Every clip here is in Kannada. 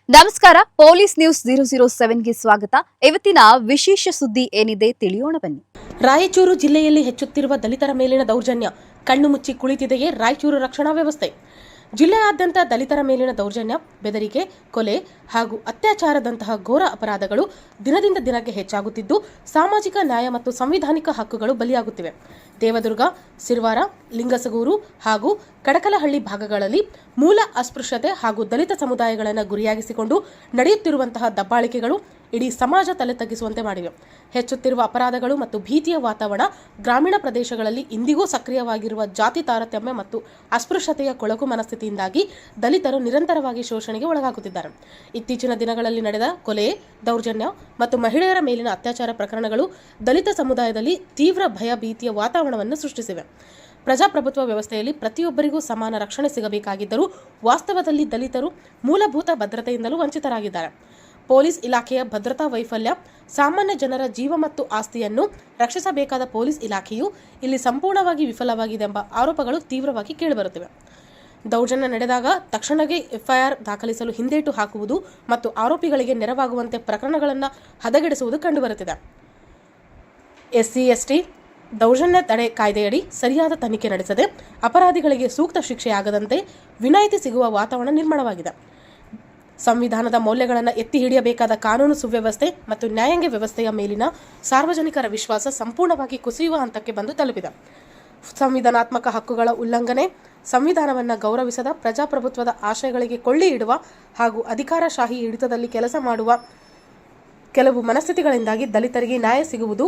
ನಮಸ್ಕಾರ, ಪೊಲೀಸ್ ನ್ಯೂಸ್ 007ಗೆ ಸ್ವಾಗತ. ಇವತ್ತಿನ ವಿಶೇಷ ಸುದ್ದಿ ಏನಿದೆ ತಿಳಿಯೋಣ ಬನ್ನಿ. ರಾಯಚೂರು ಜಿಲ್ಲೆಯಲ್ಲಿ ಹೆಚ್ಚುತ್ತಿರುವ ದಲಿತರ ಮೇಲಿನ ದೌರ್ಜನ್ಯ ಕಣ್ಣು ಮುಚ್ಚಿ ಕುಳಿತಿದೆಯೇ ರಾಯಚೂರು ರಕ್ಷಣಾ ವ್ಯವಸ್ಥೆ. ಜಿಲ್ಲೆಯಾದ್ಯಂತ ದಲಿತರ ಮೇಲಿನ ದೌರ್ಜನ್ಯ, ಬೆದರಿಕೆ, ಕೊಲೆ ಹಾಗೂ ಅತ್ಯಾಚಾರದಂತಹ ಘೋರ ಅಪರಾಧಗಳು ದಿನದಿಂದ ದಿನಕ್ಕೆ ಹೆಚ್ಚಾಗುತ್ತಿದ್ದು, ಸಾಮಾಜಿಕ ನ್ಯಾಯ ಮತ್ತು ಸಂವಿಧಾನಿಕ ಹಕ್ಕುಗಳು ಬಲಿಯಾಗುತ್ತಿವೆ. ದೇವದುರ್ಗ, ಸಿರವಾರ, ಲಿಂಗಸಗೂರು ಹಾಗೂ ಕಡಕಲಹಳ್ಳಿ ಭಾಗಗಳಲ್ಲಿ ಮೂಲ ಅಸ್ಪೃಶ್ಯತೆ ಹಾಗೂ ದಲಿತ ಸಮುದಾಯಗಳನ್ನು ಗುರಿಯಾಗಿಸಿಕೊಂಡು ನಡೆಯುತ್ತಿರುವಂತಹ ದಬ್ಬಾಳಿಕೆಗಳು ಇಡೀ ಸಮಾಜ ತಲೆ ತಗ್ಗಿಸುವಂತೆ ಮಾಡಿವೆ. ಹೆಚ್ಚುತ್ತಿರುವ ಅಪರಾಧಗಳು ಮತ್ತು ಭೀತಿಯ ವಾತಾವರಣ ಗ್ರಾಮೀಣ ಪ್ರದೇಶಗಳಲ್ಲಿ ಇಂದಿಗೂ ಸಕ್ರಿಯವಾಗಿರುವ ಜಾತಿ ತಾರತಮ್ಯ ಮತ್ತು ಅಸ್ಪೃಶ್ಯತೆಯ ಕೊಳಕು ಮನಸ್ಥಿತಿಯಿಂದಾಗಿ ದಲಿತರು ನಿರಂತರವಾಗಿ ಶೋಷಣೆಗೆ ಒಳಗಾಗುತ್ತಿದ್ದಾರೆ. ಇತ್ತೀಚಿನ ದಿನಗಳಲ್ಲಿ ನಡೆದ ಕೊಲೆ, ದೌರ್ಜನ್ಯ ಮತ್ತು ಮಹಿಳೆಯರ ಮೇಲಿನ ಅತ್ಯಾಚಾರ ಪ್ರಕರಣಗಳು ದಲಿತ ಸಮುದಾಯದಲ್ಲಿ ತೀವ್ರ ಭಯ ಭೀತಿಯ ವಾತಾವರಣವನ್ನು ಸೃಷ್ಟಿಸಿವೆ. ಪ್ರಜಾಪ್ರಭುತ್ವ ವ್ಯವಸ್ಥೆಯಲ್ಲಿ ಪ್ರತಿಯೊಬ್ಬರಿಗೂ ಸಮಾನ ರಕ್ಷಣೆ ಸಿಗಬೇಕಾಗಿದ್ದರೂ ವಾಸ್ತವದಲ್ಲಿ ದಲಿತರು ಮೂಲಭೂತ ಭದ್ರತೆಯಿಂದಲೂ ವಂಚಿತರಾಗಿದ್ದಾರೆ. ಪೊಲೀಸ್ ಇಲಾಖೆಯ ಭದ್ರತಾ ವೈಫಲ್ಯ, ಸಾಮಾನ್ಯ ಜನರ ಜೀವ ಮತ್ತು ಆಸ್ತಿಯನ್ನು ರಕ್ಷಿಸಬೇಕಾದ ಪೊಲೀಸ್ ಇಲಾಖೆಯು ಇಲ್ಲಿ ಸಂಪೂರ್ಣವಾಗಿ ವಿಫಲವಾಗಿದೆ ಎಂಬ ಆರೋಪಗಳು ತೀವ್ರವಾಗಿ ಕೇಳಿಬರುತ್ತಿವೆ. ದೌರ್ಜನ್ಯ ನಡೆದಾಗ ತಕ್ಷಣವೇ ಎಫ್ಐಆರ್ ದಾಖಲಿಸಲು ಹಿಂದೇಟು ಹಾಕುವುದು ಮತ್ತು ಆರೋಪಿಗಳಿಗೆ ನೆರವಾಗುವಂತೆ ಪ್ರಕರಣಗಳನ್ನು ಹದಗೆಡಿಸುವುದು ಕಂಡುಬರುತ್ತಿದೆ. SC/ST ದೌರ್ಜನ್ಯ ತಡೆ ಕಾಯ್ದೆಯಡಿ ಸರಿಯಾದ ತನಿಖೆ ನಡೆಸದೆ ಅಪರಾಧಿಗಳಿಗೆ ಸೂಕ್ತ ಶಿಕ್ಷೆಯಾಗದಂತೆ ವಿನಾಯಿತಿ ಸಿಗುವ ವಾತಾವರಣ ನಿರ್ಮಾಣವಾಗಿದೆ. ಸಂವಿಧಾನದ ಮೌಲ್ಯಗಳನ್ನು ಎತ್ತಿ ಹಿಡಿಯಬೇಕಾದ ಕಾನೂನು ಸುವ್ಯವಸ್ಥೆ ಮತ್ತು ನ್ಯಾಯಾಂಗ ವ್ಯವಸ್ಥೆಯ ಮೇಲಿನ ಸಾರ್ವಜನಿಕರ ವಿಶ್ವಾಸ ಸಂಪೂರ್ಣವಾಗಿ ಕುಸಿಯುವ ಹಂತಕ್ಕೆ ಬಂದು ತಲುಪಿದೆ. ಸಂವಿಧಾನಾತ್ಮಕ ಹಕ್ಕುಗಳ ಉಲ್ಲಂಘನೆ, ಸಂವಿಧಾನವನ್ನು ಗೌರವಿಸದ ಪ್ರಜಾಪ್ರಭುತ್ವದ ಆಶಯಗಳಿಗೆ ಕೊಳ್ಳಿ ಇಡುವ ಹಾಗೂ ಅಧಿಕಾರಶಾಹಿ ಹಿಡಿತದಲ್ಲಿ ಕೆಲಸ ಮಾಡುವ ಕೆಲವು ಮನಸ್ಥಿತಿಗಳಿಂದಾಗಿ ದಲಿತರಿಗೆ ನ್ಯಾಯ ಸಿಗುವುದು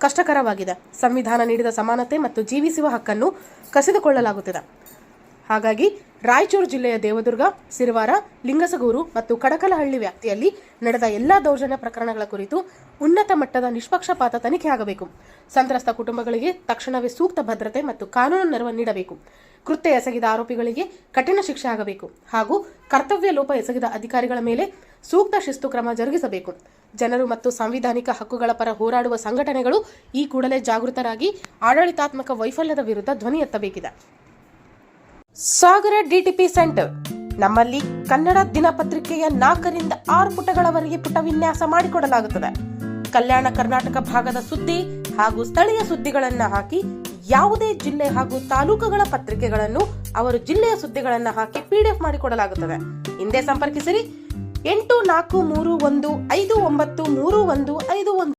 ಕಷ್ಟಕರವಾಗಿದೆ. ಸಂವಿಧಾನ ನೀಡಿದ ಸಮಾನತೆ ಮತ್ತು ಜೀವಿಸುವ ಹಕ್ಕನ್ನು ಕಸಿದುಕೊಳ್ಳಲಾಗುತ್ತಿದೆ. ಹಾಗಾಗಿ ರಾಯಚೂರು ಜಿಲ್ಲೆಯ ದೇವದುರ್ಗ, ಸಿರವಾರ, ಲಿಂಗಸಗೂರು ಮತ್ತು ಕಡಕಲಹಳ್ಳಿ ವ್ಯಾಪ್ತಿಯಲ್ಲಿ ನಡೆದ ಎಲ್ಲಾ ದೌರ್ಜನ್ಯ ಪ್ರಕರಣಗಳ ಕುರಿತು ಉನ್ನತ ಮಟ್ಟದ ನಿಷ್ಪಕ್ಷಪಾತ ತನಿಖೆ ಆಗಬೇಕು. ಸಂತ್ರಸ್ತ ಕುಟುಂಬಗಳಿಗೆ ತಕ್ಷಣವೇ ಸೂಕ್ತ ಭದ್ರತೆ ಮತ್ತು ಕಾನೂನು ನೆರವು ನೀಡಬೇಕು. ಕೃತ್ಯ ಎಸಗಿದ ಆರೋಪಿಗಳಿಗೆ ಕಠಿಣ ಶಿಕ್ಷೆ ಆಗಬೇಕು ಹಾಗೂ ಕರ್ತವ್ಯ ಲೋಪ ಎಸಗಿದ ಅಧಿಕಾರಿಗಳ ಮೇಲೆ ಸೂಕ್ತ ಶಿಸ್ತು ಕ್ರಮ ಜರುಗಿಸಬೇಕು. ಜನರು ಮತ್ತು ಸಾಂವಿಧಾನಿಕ ಹಕ್ಕುಗಳ ಪರ ಹೋರಾಡುವ ಸಂಘಟನೆಗಳು ಈ ಕೂಡಲೇ ಜಾಗೃತರಾಗಿ ಆಡಳಿತಾತ್ಮಕ ವೈಫಲ್ಯದ ವಿರುದ್ಧ ಧ್ವನಿ ಎತ್ತಬೇಕಿದೆ. ಸಾಗರ DTP ಸೆಂಟರ್. ನಮ್ಮಲ್ಲಿ ಕನ್ನಡ ದಿನಪತ್ರಿಕೆಯ 4 ರಿಂದ 6 ಪುಟಗಳವರೆಗೆ ಪುಟ ವಿನ್ಯಾಸ ಮಾಡಿಕೊಡಲಾಗುತ್ತದೆ. ಕಲ್ಯಾಣ ಕರ್ನಾಟಕ ಭಾಗದ ಸುದ್ದಿ ಹಾಗೂ ಸ್ಥಳೀಯ ಸುದ್ದಿಗಳನ್ನು ಹಾಕಿ, ಯಾವುದೇ ಜಿಲ್ಲೆ ಹಾಗೂ ತಾಲೂಕುಗಳ ಪತ್ರಿಕೆಗಳನ್ನು ಅವರು ಜಿಲ್ಲೆಯ ಸುದ್ದಿಗಳನ್ನು ಹಾಕಿ PDF ಮಾಡಿಕೊಡಲಾಗುತ್ತದೆ. ಹಿಂದೆ ಸಂಪರ್ಕಿಸಿರಿ 8431593151.